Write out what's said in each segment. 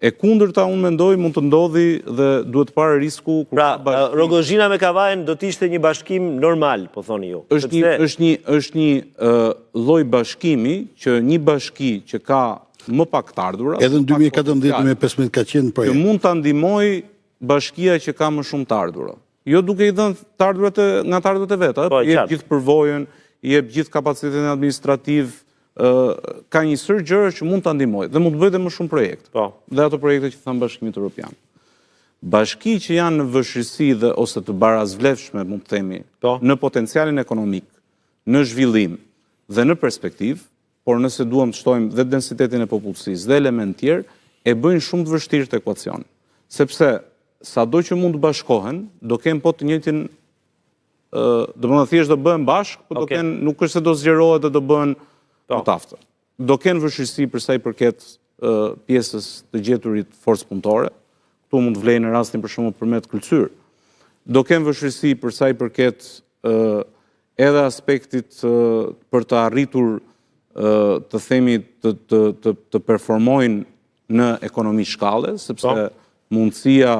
E kundërta unë mendoj mund të ndodhi dhe duhet parë risku. Pra, Rogozhina me Kavajën do të ishte një bashkim normal, po thoni ju. Është një lloj bashkimi që një bashki që ka më pak të ardhurat. Edhe në 2014-2015 ka qenë projekt. Që mund ta ndihmojë bashkia që ka më shumë të ardhura. Jo duke i dhënë të ardhurat nga të ardhurat e vet, i jep gjithë përvojën, i jep gjithë kapacitetin administrativ, ka një sër gjëra që mund ta ndihmojë dhe mund të bëjë më shumë projekte. Dhe ato projekte që thon Bashkimi Evropian. Bashki që janë në vështirësi dhe ose të barazvlefshme, mund të themi, në potencialin ekonomik, në zhvillim dhe në perspektivë, por nëse duam të shtojmë dhe densitetin e popullsisë dhe element tjerë, e bëjnë shumë të vështirë të ekuacion. Sepse sado që mund të bashkohen, do kenë po të njëjtin, do të thjesht do bëhen bashkë, por do kenë, nuk është se do zgjerohet dhe do bëhen të aftë. Do kenë vështirësi për sa i përket pjesës të gjeturit forcë punëtore, këtu mund të vlejnë në rastin për shembull përmet kultur. Do kenë vështirësi për sa i përket edhe aspektit për të arritur të themi të performojnë në ekonomi shkallë, sepse mundësia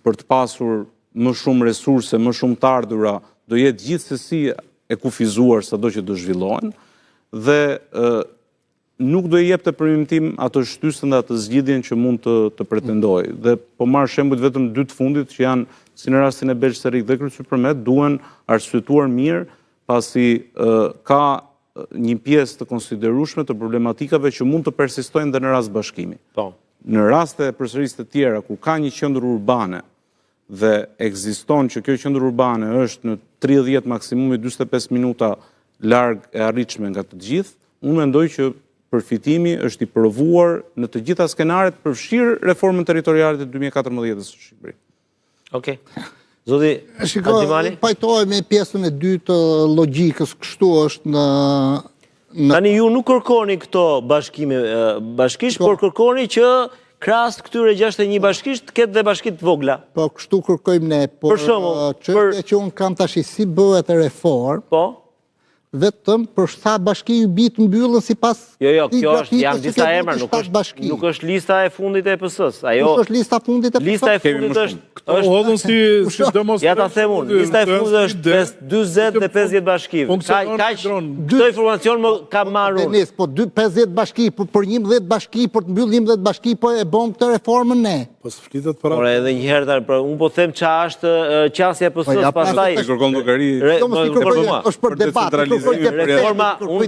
për të pasur më shumë resurse, më shumë të ardhura, do jetë gjithsesi e kufizuar sado që do zhvillohen, dhe nuk do i jep të përmirëtim ato shtysën dhe ato zgjidhjen që mund të pretendojë. Dhe po marr shembujt vetëm 2 të fundit që janë, si në rastin e Belqserik dhe Kryqëzipërmet, duhen arsyetuar mirë, pasi ka një pjesë të konsiderueshme të problematikave që mund të persistojnë dhe në rast bashkimi. Në raste përsërisë të tjera ku ka një qendër urbane dhe ekziston që kjo qendër urbane është në 30 maksimumi 45 minuta larg e arritshme nga të gjithë, unë mendoj që përfitimi është i provuar në të gjitha skenaret, përfshirë reformën territoriale të 2014-s së Shqipërisë. Okej. Zoti Adimali? Pajtohem me pjesën e dytë të logjikës, kështu është në... Tani ju nuk kërkoni këto bashkime bashkisht, por kërkoni që krahas këtyre 61 bashkisht të ketë dhe bashkit të vogla. Po, kështu kërkojmë ne, por çështja që unë kam tash si bëhet reformë. Po. Vetëm për sa bashki ju bitë mbyllën sipas... Jo, kjo është, janë disa emra, nuk është lista e fundit e EPS-s. Nuk është lista fundit e EPS-s. Lista e fundit është... Ja ta them unë, lista e fundit është 40 dhe 50 bashkive. Këto informacion më kam marrë unë. Po 50 bashki, për 11 bashki, për të mbyllë 11 bashki, po e bëm këtë reformën ne. Po së flitet për atë. Por edhe një herë, unë po them qa është qasja e EPS-s, pastaj... është për debat. Reforma, unë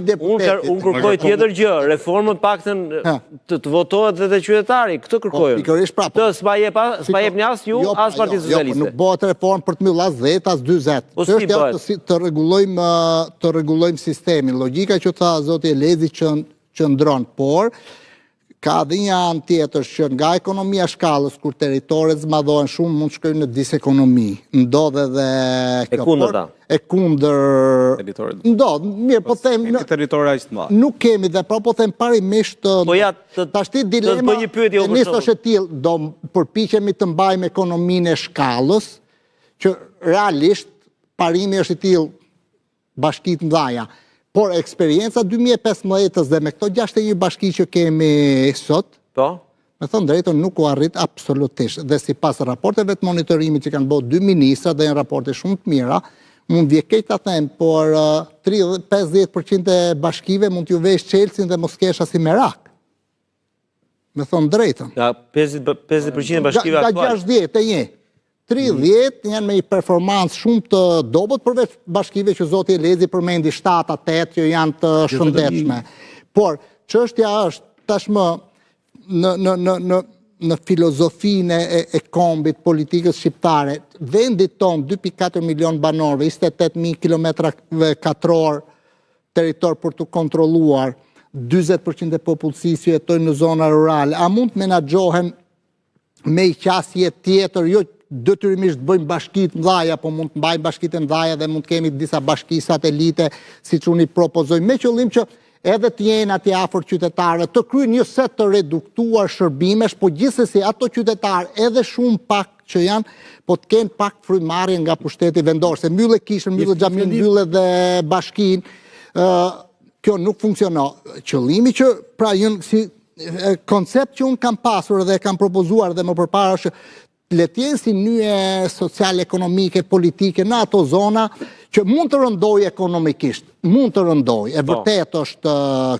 kërkoj tjetër gjë, reformën paktën të votohet dhe të qytetari, këtë kërkojnë. Të s'pa jep një as ju, as Partisë Socialiste. Nuk bëhet reformë për të mbyllë as 10, as 20. Çështja të rregullojmë sistemin. Logjika që tha zoti Elezi që ndron, por ka dhe një anë tjetër që nga ekonomia shkallës, kur teritoret zmadhohen shumë, mund shkojnë në disekonomi. Ndodhe dhe... E kundërta. E kundër... Ndodhe, mirë, po them... Nuk kemi dhe, po them parimisht... Po ja, të bëj një pyetje e nisë është e tillë, do përpiqemi të mbajmë ekonominë e shkallës, që realisht parimi është i tillë bashkit mdhaja. Por eksperienca 2015 dhe me këto 61 bashki që kemi sot, me thënë drejtën nuk u arrit absolutisht. Dhe si pas raporteve të monitorimit që kanë bërë 2 ministra dhe në raporte shumë të mira, mund vjekej të them, por 50% e bashkive mund t'ju vesh Chelsea dhe mos kesha si Merak. Me thënë drejtën. 50% e bashkive aktual. Nga 60 e një. 30 janë me i performancë shumë të dobët, përveç bashkive që zoti Elezi përmendi 7-8 që janë të shëndetshme. Por, çështja është tashmë në filozofinë e kombit politikës shqiptare, vendit ton 2.4 milion banorëve, 28.000 km2 territor për të kontrolluar, 40% e popullsisë jetojnë në zona rurale, a mund të menaxhohen me i qasje tjetër, jo detyrimisht bëjmë bashkit mdhaja, po mund të mbajmë bashkit e mdhaja dhe mund të kemi disa bashki satelite, si që unë i propozojmë, me qëllim që edhe të jenë atje afër qytetarëve, të kryejnë një set të reduktuar shërbimesh, po gjithsesi ato qytetarë edhe shumë pak që janë, po të kenë pak frymarrje nga pushteti vendor, se mbyllë kishën, mbyllë xhamin, mbyllë dhe bashkin, kjo nuk funksionon. Qëllimi që, pra jënë si koncept që unë kam pasur dhe kam propozuar dhe më përpara është le të jenë si nyje sociale, ekonomike, politike në ato zona që mund të rëndoj ekonomikisht, mund të rëndoj, e vërtet është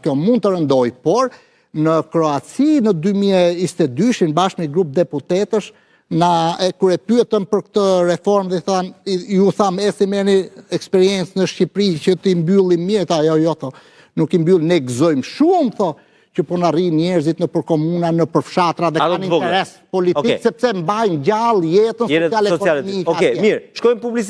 kjo mund të rëndoj, por në Kroaci në 2022 bashkë me grup deputetësh kur e pyetëm për këtë reformë dhe ju thamë si merrni eksperiencë në Shqipëri që t'i mbyllim mirë, jo, nuk i mbyll, ne gëzojmë shumë, që po në rrinë njerëzit në për komuna, në për fshatra dhe kanë interes politik, sepse mbajnë gjallë jetën social-ekonomike. Mirë, shkojmë publicitet.